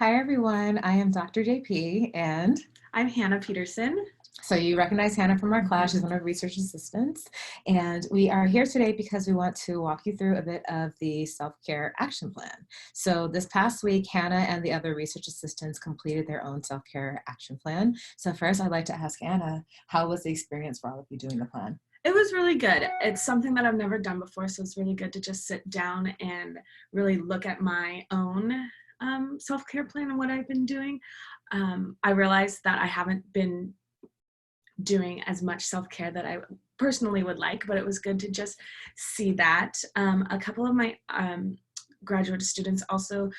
Hi, everyone. I am Dr. JP, and I'm Hannah Peterson. so you recognize Hannah from our class. She's one of our research assistants. And we are here today because we want to walk you through a bit of the self-care action plan. So this past week, Hannah and the other research assistants completed their own self-care action plan. So first, I'd like to ask Hannah, how was the experience for all of you doing the plan? It was really good. It's something that I've never done before, so it's really good to just sit down and really look at my own self-care plan and what I've been doing. I realized that I haven't been doing as much self-care that I personally would like, but it was good to just see that. A couple of my graduate students also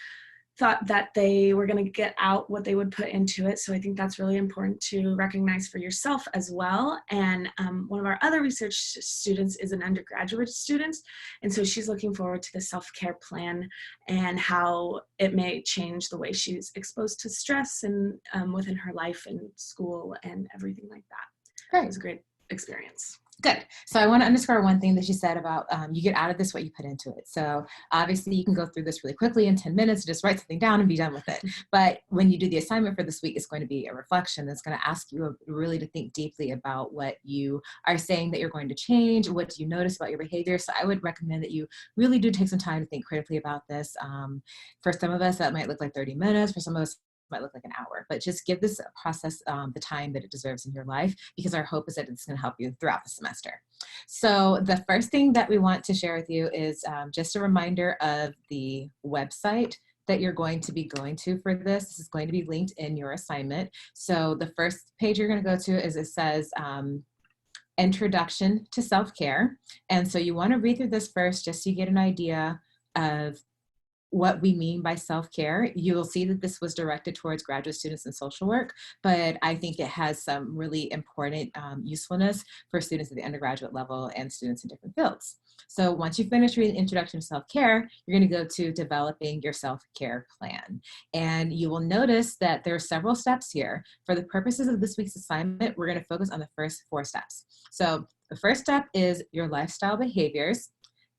thought that they were going to get out what they would put into it. So I think that's really important to recognize for yourself as well. And one of our other research students is an undergraduate student. And so she's looking forward to the self-care plan and how it may change the way she's exposed to stress and within her life and school and everything like that. Great. It was a great experience. Good. So I want to underscore one thing that you said about you get out of this what you put into it. So obviously you can go through this really quickly in 10 minutes, just write something down and be done with it. But when you do the assignment for this week, it's going to be a reflection that's going to ask you really to think deeply about what you are saying that you're going to change, what do you notice about your behavior. So I would recommend that you really do take some time to think critically about this. For some of us, that might look like 30 minutes. For some of us, might look like an hour, but just give this process the time that it deserves in your life, because our hope is that it's going to help you throughout the semester. So the first thing that we want to share with you is just a reminder of the website that you're going to be going to for this. This is going to be linked in your assignment. So the first page you're going to go to is, it says Introduction to Self-Care. And so you want to read through this first just so you get an idea of what we mean by self-care. You will see that this was directed towards graduate students in social work, but I think it has some really important usefulness for students at the undergraduate level and students in different fields. So once you finish reading Introduction to Self-Care, you're going to go to developing your self-care plan. And you will notice that there are several steps here. For the purposes of this week's assignment, we're going to focus on the first 4 steps. So the first step is your lifestyle behaviors.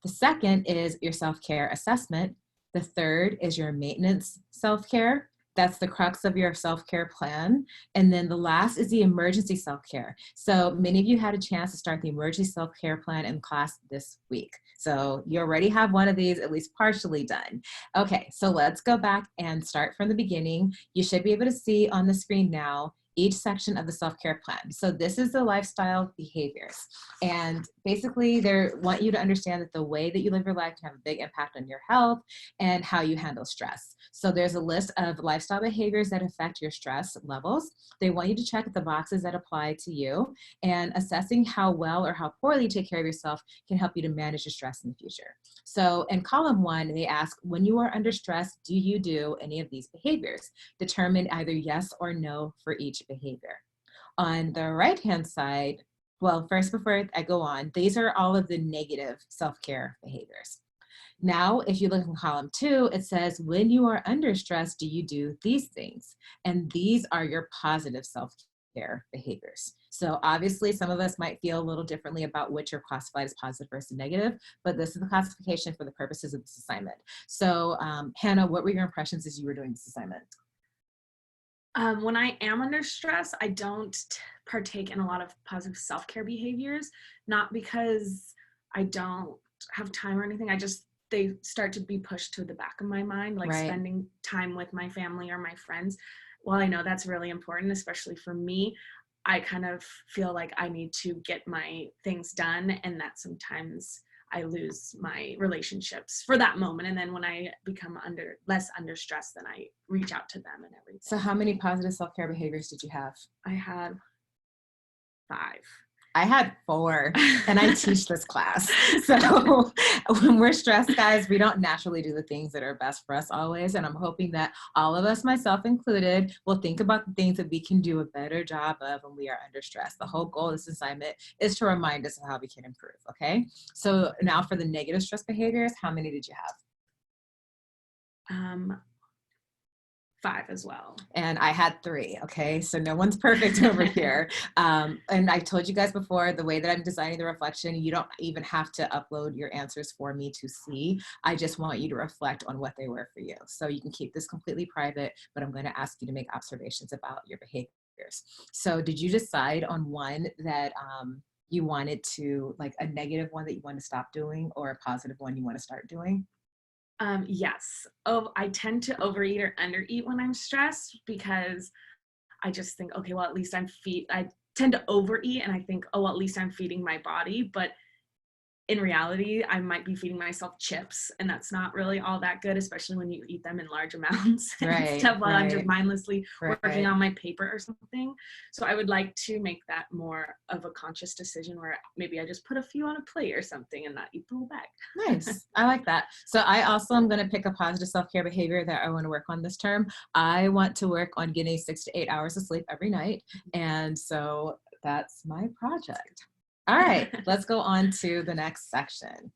The second is your self-care assessment. The third is your maintenance self-care. That's the crux of your self-care plan. And then the last is the emergency self-care. So many of you had a chance to start the emergency self-care plan in class this week. So you already have one of these at least partially done. Okay, so let's go back and start from the beginning. You should be able to see on the screen now each section of the self-care plan. So this is the lifestyle behaviors. And basically they want you to understand that the way that you live your life can have a big impact on your health and how you handle stress. So there's a list of lifestyle behaviors that affect your stress levels. They want you to check the boxes that apply to you, and assessing how well or how poorly you take care of yourself can help you to manage your stress in the future. So in column 1, they ask, when you are under stress, do you do any of these behaviors? Determine either yes or no for each behavior. On the right-hand side, well, first, before I go on, these are all of the negative self-care behaviors. Now, if you look in column 2, it says, when you are under stress, do you do these things? And these are your positive self-care behaviors. So obviously, some of us might feel a little differently about which are classified as positive versus negative, but this is the classification for the purposes of this assignment. So Hannah, what were your impressions as you were doing this assignment? When I am under stress, I don't partake in a lot of positive self-care behaviors, not because I don't have time or anything. They start to be pushed to the back of my mind, like Right. spending time with my family or my friends. While I know that's really important, especially for me, I kind of feel like I need to get my things done, and that sometimes I lose my relationships for that moment. And then when I become less under stress, then I reach out to them and everything. So how many positive self-care behaviors did you have? I had 5. I had 4, and I teach this class. So when we're stressed, guys, we don't naturally do the things that are best for us always. And I'm hoping that all of us, myself included, will think about the things that we can do a better job of when we are under stress. The whole goal of this assignment is to remind us of how we can improve, okay? So now for the negative stress behaviors, how many did you have? 5 as well. And I had 3. Okay. So no one's perfect over here. And I told you guys before, the way that I'm designing the reflection, you don't even have to upload your answers for me to see. I just want you to reflect on what they were for you. So you can keep this completely private, but I'm going to ask you to make observations about your behaviors. So did you decide on one that you wanted to, like a negative one that you want to stop doing, or a positive one you want to start doing? Yes. Oh, I tend to overeat or undereat when I'm stressed because I just think, okay, well, at least I tend to overeat and I think, oh, well, at least I'm feeding my body. But in reality, I might be feeding myself chips, and that's not really all that good, especially when you eat them in large amounts and Right, stuff while I'm just right, mindlessly working right. on my paper or something. So I would like to make that more of a conscious decision where maybe I just put a few on a plate or something and not eat the whole bag. Nice. I like that. So I also am going to pick a positive self-care behavior that I want to work on this term. I want to work on getting 6 to 8 hours of sleep every night. And so that's my project. All right, let's go on to the next section.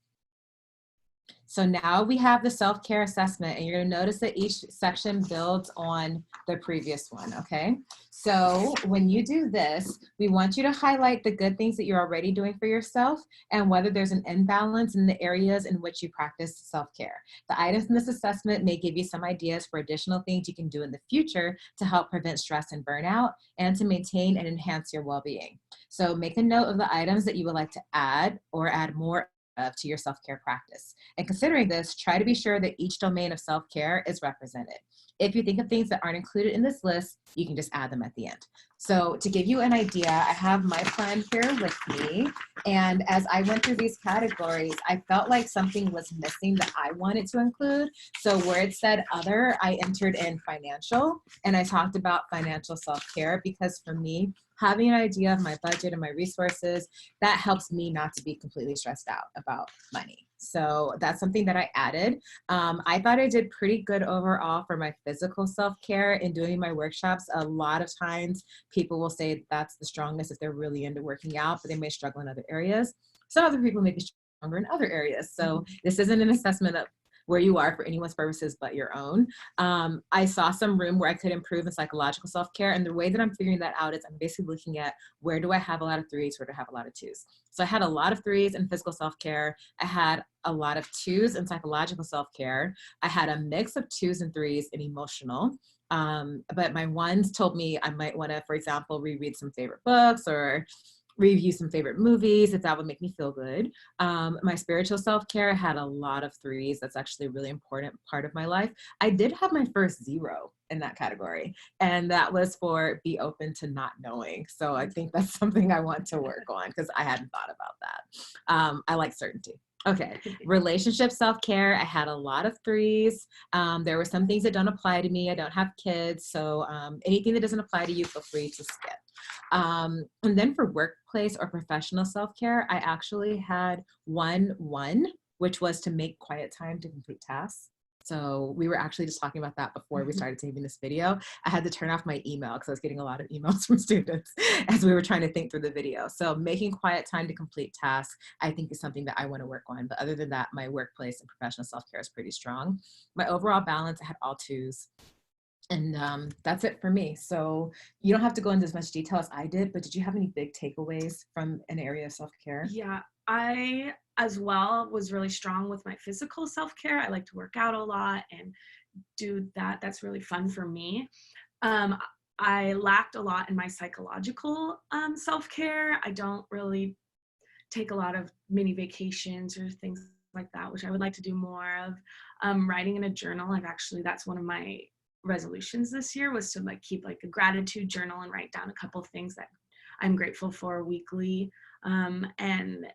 So now we have the self-care assessment, and you're going to notice that each section builds on the previous one, okay? So when you do this, we want you to highlight the good things that you're already doing for yourself and whether there's an imbalance in the areas in which you practice self-care. The items in this assessment may give you some ideas for additional things you can do in the future to help prevent stress and burnout and to maintain and enhance your well-being. So make a note of the items that you would like to add or add more of to your self-care practice. And considering this, try to be sure that each domain of self-care is represented. If you think of things that aren't included in this list, you can just add them at the end. So to give you an idea, I have my plan here with me. And as I went through these categories, I felt like something was missing that I wanted to include. So where it said other, I entered in financial, and I talked about financial self-care because for me, having an idea of my budget and my resources, that helps me not to be completely stressed out about money. So that's something that I added. I thought I did pretty good overall for my physical self-care in doing my workshops. A lot of times people will say that's the strongest if they're really into working out, but they may struggle in other areas. Some other people may be stronger in other areas. So this isn't an assessment of where you are for anyone's purposes but your own. I saw some room where I could improve in psychological self-care. And the way that I'm figuring that out is I'm basically looking at where do I have a lot of 3s, where do I have a lot of 2s. So I had a lot of 3s in physical self-care. I had a lot of 2s in psychological self-care. I had a mix of 2s and 3s in emotional. But my 1s told me I might want to, for example, reread some favorite books or review some favorite movies if that would make me feel good. My spiritual self-care had a lot of 3s. That's actually a really important part of my life. I did have my first 0 in that category, and that was for be open to not knowing. So I think that's something I want to work on because I hadn't thought about that. I like certainty. Okay, relationship self-care, I had a lot of 3s. There were some things that don't apply to me. I don't have kids, so anything that doesn't apply to you, feel free to skip. And then for workplace or professional self-care, I actually had 1, which was to make quiet time to complete tasks. So we were actually just talking about that before we started taping this video. I had to turn off my email because I was getting a lot of emails from students as we were trying to think through the video. So making quiet time to complete tasks, I think is something that I want to work on. But other than that, my workplace and professional self-care is pretty strong. My overall balance, I had all 2s. And that's it for me. So you don't have to go into as much detail as I did, but did you have any big takeaways from an area of self-care? Yeah, I as well was really strong with my physical self-care. I like to work out a lot and do that. That's really fun for me. Um, I lacked a lot in my psychological self-care. I don't really take a lot of mini vacations or things like that, which I would like to do more of. Writing in a journal, that's one of my resolutions this year was to like keep like a gratitude journal and write down a couple things that I'm grateful for weekly. And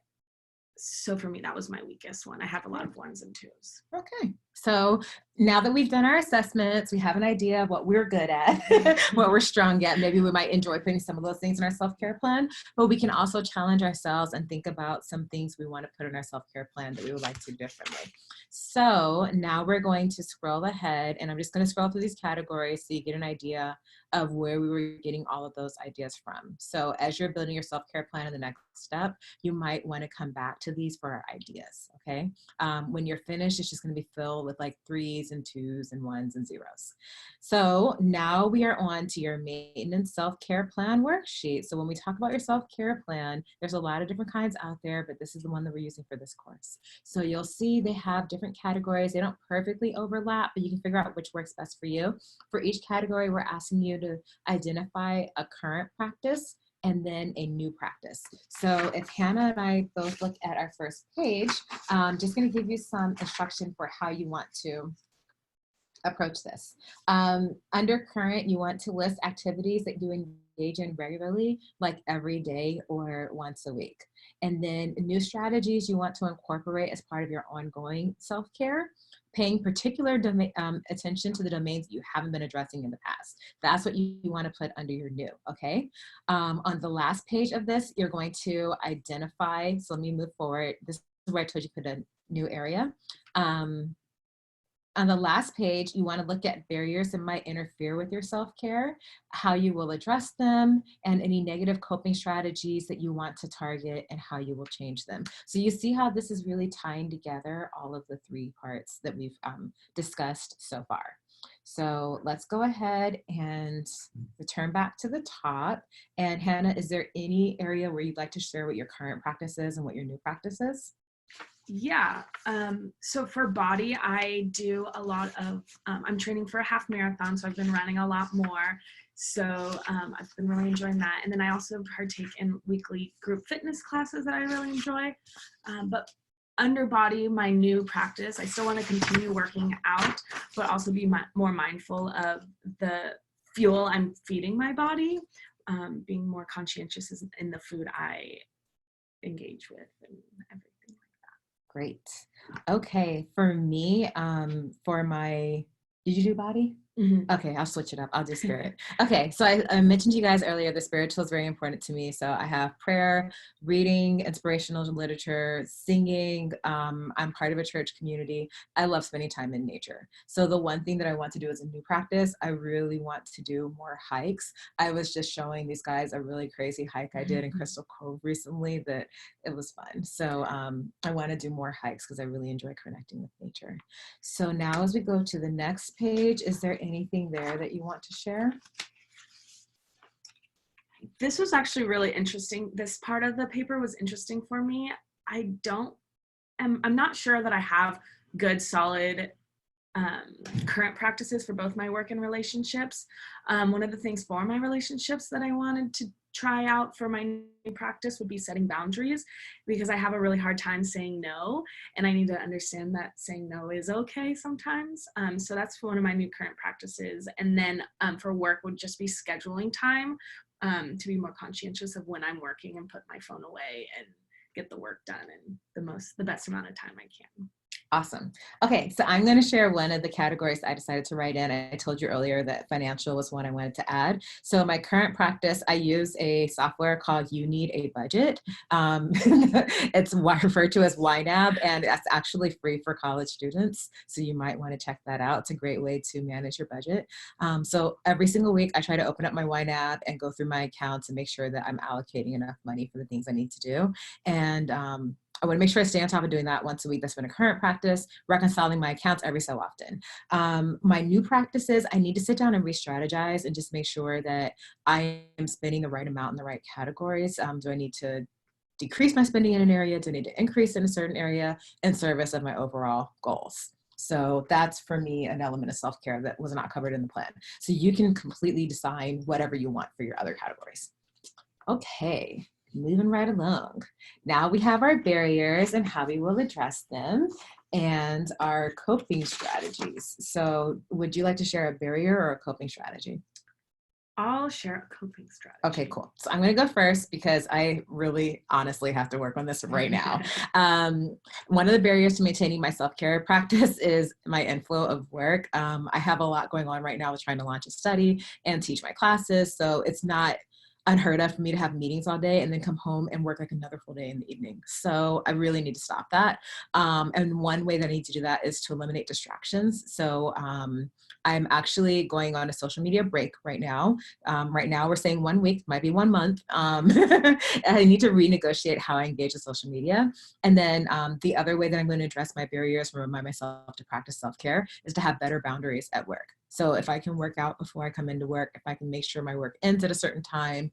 so for me, that was my weakest one. I have a lot of 1s and 2s. Okay. So now that we've done our assessments, we have an idea of what we're good at, what we're strong at. Maybe we might enjoy putting some of those things in our self-care plan, but we can also challenge ourselves and think about some things we want to put in our self-care plan that we would like to do differently. So now we're going to scroll ahead, and I'm just going to scroll through these categories so you get an idea of where we were getting all of those ideas from. So as you're building your self-care plan in the next step, you might want to come back to these for our ideas, okay? When you're finished, it's just going to be filled with like 3s and 2s and 1s and 0s. So now we are on to your maintenance self-care plan worksheet. So when we talk about your self-care plan, there's a lot of different kinds out there, but this is the one that we're using for this course. So you'll see they have different categories. They don't perfectly overlap, but you can figure out which works best for you. For each category, we're asking you to identify a current practice and then a new practice. So if Hannah and I both look at our first page, I'm just going to give you some instruction for how you want to approach this. Under current, you want to list activities that you engage in regularly, like every day or once a week. And then new strategies you want to incorporate as part of your ongoing self-care, paying particular attention to the domains that you haven't been addressing in the past. That's what you want to put under your new, okay? On the last page of this, you're going to identify, so let me move forward. This is where I told you to put a new area. On the last page, you want to look at barriers that might interfere with your self-care, how you will address them, and any negative coping strategies that you want to target and how you will change them. So you see how this is really tying together all of the 3 parts that we've discussed so far. So let's go ahead and return back to the top. And Hannah, is there any area where you'd like to share what your current practice is and what your new practice is? Yeah. So for body, I do a lot of, I'm training for a half marathon, so I've been running a lot more. So I've been really enjoying that. And then I also partake in weekly group fitness classes that I really enjoy. But under body, my new practice, I still want to continue working out, but also be more mindful of the fuel I'm feeding my body, being more conscientious in the food I engage with and everything. Great. Okay, for me, for my, did you do body? Mm-hmm. Okay, I'll switch it up. I'll do spirit. Okay, so I mentioned to you guys earlier, the spiritual is very important to me. So I have prayer, reading, inspirational literature, singing. I'm part of a church community. I love spending time in nature. So the one thing that I want to do as a new practice, I really want to do more hikes. I was just showing these guys a really crazy hike I did in Crystal Cove recently that it was fun. So I want to do more hikes because I really enjoy connecting with nature. So now as we go to the next page, is there anything there that you want to share? This was actually really interesting. This part of the paper was interesting for me. I'm not sure that I have good, solid current practices for both my work and relationships. One of the things for my relationships that I wanted to try out for my new practice would be setting boundaries, because I have a really hard time saying no, and I need to understand that saying no is okay sometimes. So that's one of my new current practices. And then for work would just be scheduling time to be more conscientious of when I'm working and put my phone away and get the work done in the best amount of time I can. Awesome. Okay, so I'm going to share one of the categories I decided to write in. I told you earlier that financial was one I wanted to add. So my current practice, I use a software called You Need a Budget. It's referred to as YNAB, and that's actually free for college students. So you might want to check that out. It's a great way to manage your budget. So every single week, I try to open up my YNAB and go through my accounts and make sure that I'm allocating enough money for the things I need to do. And I want to make sure I stay on top of doing that once a week. That's been a current practice, reconciling my accounts every so often. My new practices, I need to sit down and re-strategize and just make sure that I am spending the right amount in the right categories. Do I need to decrease my spending in an area? Do I need to increase in a certain area in service of my overall goals? So that's, for me, an element of self-care that was not covered in the plan. So you can completely decide whatever you want for your other categories. Okay. Moving right along. Now we have our barriers and how we will address them and our coping strategies. So would you like to share a barrier or a coping strategy? I'll share a coping strategy. Okay, cool. So I'm going to go first because I really honestly have to work on this right now. One of the barriers to maintaining my self-care practice is my inflow of work. I have a lot going on right now with trying to launch a study and teach my classes. So it's not unheard of for me to have meetings all day and then come home and work like another full day in the evening. So I really need to stop that. And one way that I need to do that is to eliminate distractions. So I'm actually going on a social media break right now. Right now we're saying 1 week, might be 1 month. I need to renegotiate how I engage with social media. And then the other way that I'm going to address my barriers and remind myself to practice self-care is to have better boundaries at work. So if I can work out before I come into work, if I can make sure my work ends at a certain time,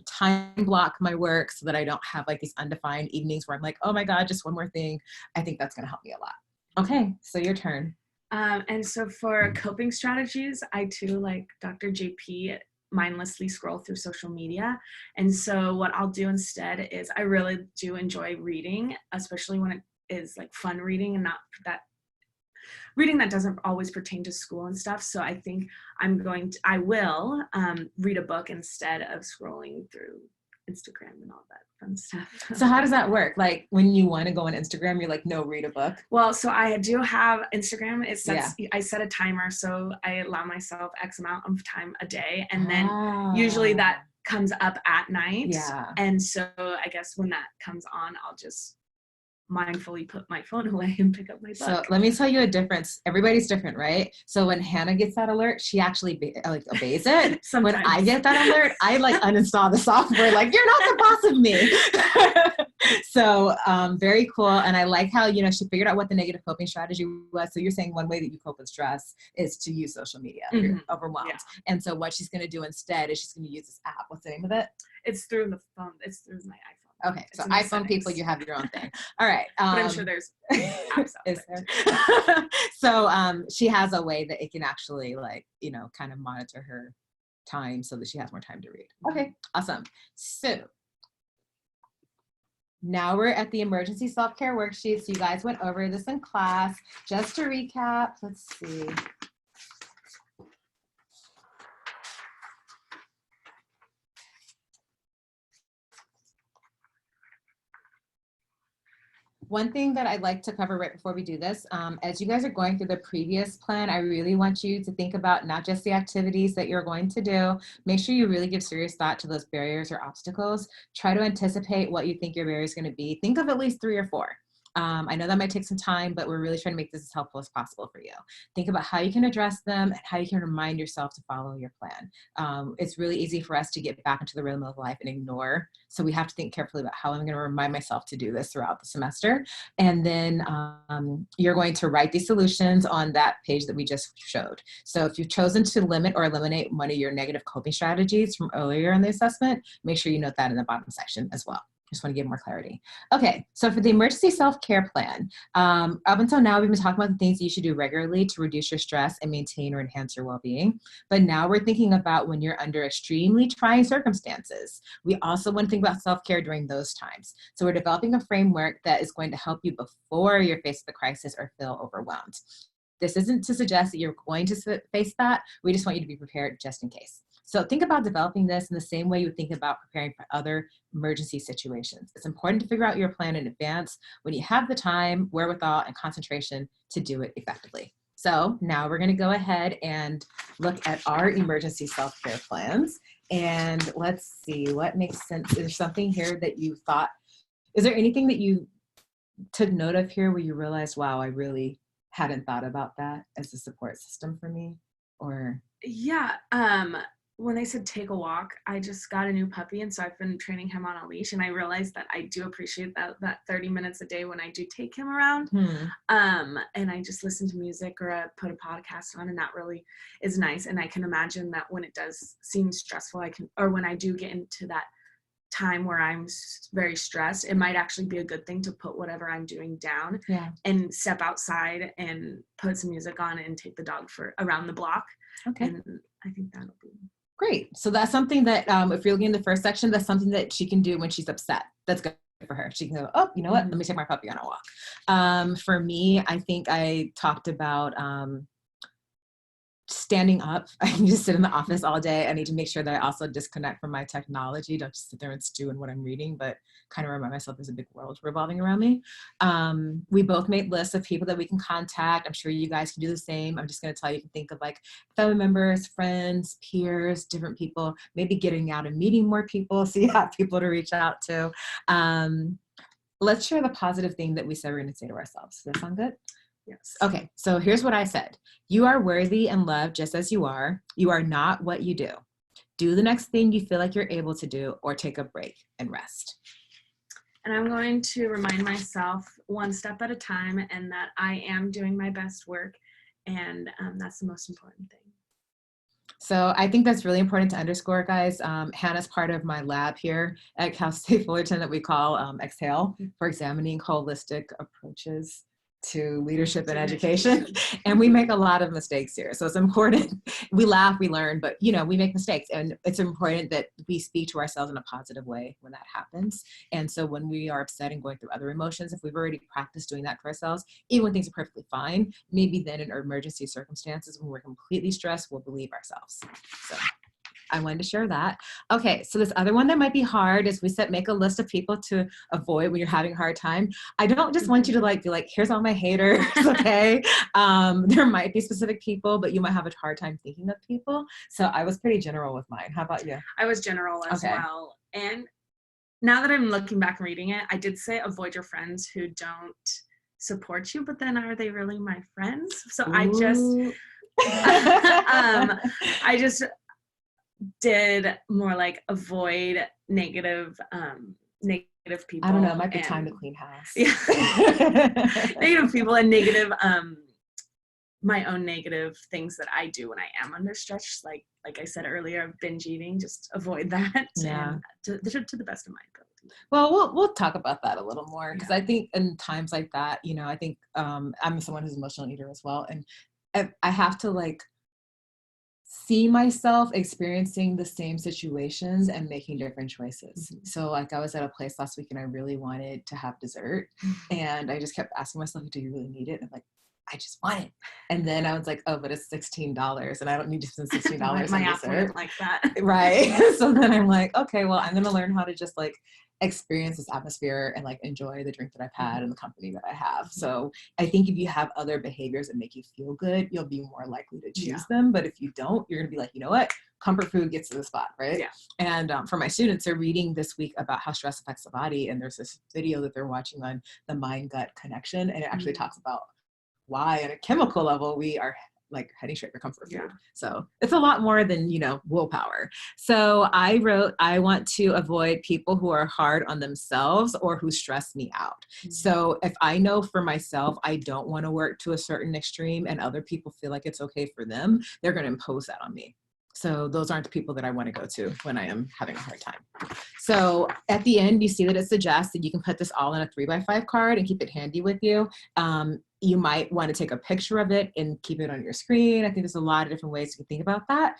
time block my work so that I don't have like these undefined evenings where I'm like, oh my God, just one more thing. I think that's going to help me a lot. Okay, so your turn. And so for coping strategies, I too, like Dr. JP, mindlessly scroll through social media. And so what I'll do instead is I really do enjoy reading, especially when it is like fun reading and not that reading that doesn't always pertain to school and stuff. So I think I will read a book instead of scrolling through Instagram and all that fun stuff. So how does that work? Like when you want to go on Instagram, you're like, no, read a book. Well, so I do have Instagram. I set a timer. So I allow myself X amount of time a day. And then usually that comes up at night. Yeah. And so I guess when that comes on, I'll just mindfully put my phone away and pick up my book. So let me tell you a difference. Everybody's different, right? So when Hannah gets that alert, she actually obeys it. When I get that alert, I like uninstall the software. Like, you're not the boss of me. So very cool. And I like how, she figured out what the negative coping strategy was. So you're saying one way that you cope with stress is to use social media. Mm-hmm. You're overwhelmed. Yeah. And so what she's going to do instead is she's going to use this app. What's the name of it? It's through the phone. It's through my iPhone. Okay, so iPhone settings. People, you have your own thing. All right. But I'm sure there's apps out there. So she has a way that it can actually kind of monitor her time so that she has more time to read. Okay, awesome. So now we're at the emergency self-care worksheet. So you guys went over this in class. Just to recap, let's see. One thing that I'd like to cover right before we do this, as you guys are going through the previous plan, I really want you to think about not just the activities that you're going to do. Make sure you really give serious thought to those barriers or obstacles. Try to anticipate what you think your barrier is going to be. Think of at least 3 or 4. I know that might take some time, but we're really trying to make this as helpful as possible for you. Think about how you can address them and how you can remind yourself to follow your plan. It's really easy for us to get back into the rhythm of life and ignore. So we have to think carefully about how I'm going to remind myself to do this throughout the semester. And then you're going to write these solutions on that page that we just showed. So if you've chosen to limit or eliminate one of your negative coping strategies from earlier in the assessment, make sure you note that in the bottom section as well. Just want to give more clarity. Okay, so for the emergency self-care plan, up until now, we've been talking about the things that you should do regularly to reduce your stress and maintain or enhance your well-being. But now we're thinking about when you're under extremely trying circumstances. We also want to think about self-care during those times. So we're developing a framework that is going to help you before you're faced with a crisis or feel overwhelmed. This isn't to suggest that you're going to face that. We just want you to be prepared just in case. So think about developing this in the same way you would think about preparing for other emergency situations. It's important to figure out your plan in advance when you have the time, wherewithal, and concentration to do it effectively. So now we're going to go ahead and look at our emergency self-care plans. And let's see what makes sense. Is there something here that you thought, is there anything that you took note of here where you realized, wow, I really hadn't thought about that as a support system for me? Or yeah, when they said take a walk, I just got a new puppy, and so I've been training him on a leash, and I realized that I do appreciate that 30 minutes a day when I do take him around. And I just listen to music or put a podcast on, and that really is nice. And I can imagine that when it does seem stressful, or when I do get into that time where I'm very stressed, it might actually be a good thing to put whatever I'm doing down and step outside and put some music on and take the dog for around the block. Okay. And I think that'll be great. So that's something that if you're looking in the first section, that's something that she can do when she's upset. That's good for her. She can go, oh, you know what? Let me take my puppy on a walk. For me, I think I talked about standing up. I can just sit in the office all day. I need to make sure that I also disconnect from my technology. Don't just sit there and stew in what I'm reading, but kind of remind myself there's a big world revolving around me. We both made lists of people that we can contact. I'm sure you guys can do the same. I'm just going to tell you, you can think of like family members, friends, peers, different people, maybe getting out and meeting more people so you have people to reach out to. Let's share the positive thing that we said we're going to say to ourselves. Does that sound good? Yes. Okay, so here's what I said. You are worthy and loved just as you are. You are not what you do. Do the next thing you feel like you're able to do, or take a break and rest. And I'm going to remind myself one step at a time, and that I am doing my best work, and that's the most important thing. So I think that's really important to underscore, guys. Hannah's part of my lab here at Cal State Fullerton that we call Exhale, for examining holistic approaches to leadership and education. And we make a lot of mistakes here. So it's important. We laugh, we learn, but you know, we make mistakes, and it's important that we speak to ourselves in a positive way when that happens. And so when we are upset and going through other emotions, if we've already practiced doing that to ourselves, even when things are perfectly fine, maybe then in emergency circumstances when we're completely stressed, we'll believe ourselves. So I wanted to share that. Okay, so this other one that might be hard is we said make a list of people to avoid when you're having a hard time. I don't just want you to like be like, here's all my haters, okay? There might be specific people, but you might have a hard time thinking of people. So I was pretty general with mine. How about you? I was general as well. And now that I'm looking back and reading it, I did say avoid your friends who don't support you, but then are they really my friends? So I just did more like avoid negative people. I don't know, it might be time to clean house. Yeah. Negative people and negative my own negative things that I do when I am under stress, like I said earlier, binge eating, just avoid that. Yeah. And to the best of my ability. Well, we'll talk about that a little more, because I think in times like that, you know, I think I'm someone who's an emotional eater as well, and I have to like see myself experiencing the same situations and making different choices. Mm-hmm. So like I was at a place last week and I really wanted to have dessert, and I just kept asking myself, do you really need it? And I'm like, I just want it. And then I was like, oh, but it's $16 and I don't need to spend $16 on dessert. Like that. Right. So then I'm like, okay, well, I'm going to learn how to just like experience this atmosphere and like enjoy the drink that I've had and the company that I have. So I think if you have other behaviors that make you feel good, you'll be more likely to choose them. But if you don't, you're going to be like, you know what? Comfort food gets to the spot, right? Yeah. And for my students, they're reading this week about how stress affects the body. And there's this video that they're watching on the mind-gut connection. And it actually talks about why at a chemical level we are like heading straight for comfort food. So it's a lot more than, you know, willpower. So I wrote, I want to avoid people who are hard on themselves or who stress me out. Mm-hmm. So if I know for myself, I don't want to work to a certain extreme and other people feel like it's okay for them, they're going to impose that on me. So those aren't the people that I want to go to when I am having a hard time. So at the end, you see that it suggests that you can put this all in a 3x5 card and keep it handy with you. You might want to take a picture of it and keep it on your screen. I think there's a lot of different ways you can think about that.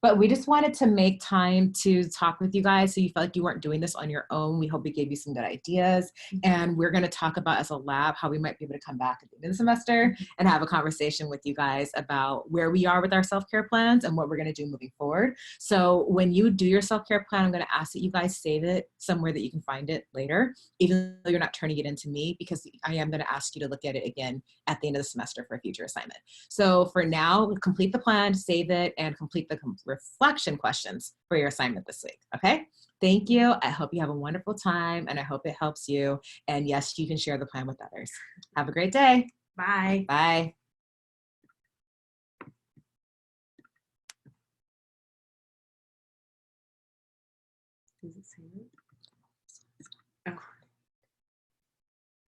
But we just wanted to make time to talk with you guys so you felt like you weren't doing this on your own. We hope we gave you some good ideas. And we're going to talk about as a lab how we might be able to come back at the end of the semester and have a conversation with you guys about where we are with our self-care plans and what we're going to do moving forward. So when you do your self-care plan, I'm going to ask that you guys save it somewhere that you can find it later, even though you're not turning it into me, because I am going to ask you to look at it again at the end of the semester for a future assignment. So for now, complete the plan, save it, and complete the reflection questions for your assignment this week. Okay? Thank you. I hope you have a wonderful time, and I hope it helps you. And yes, you can share the plan with others. Have a great day. Bye. Bye. Does it say it?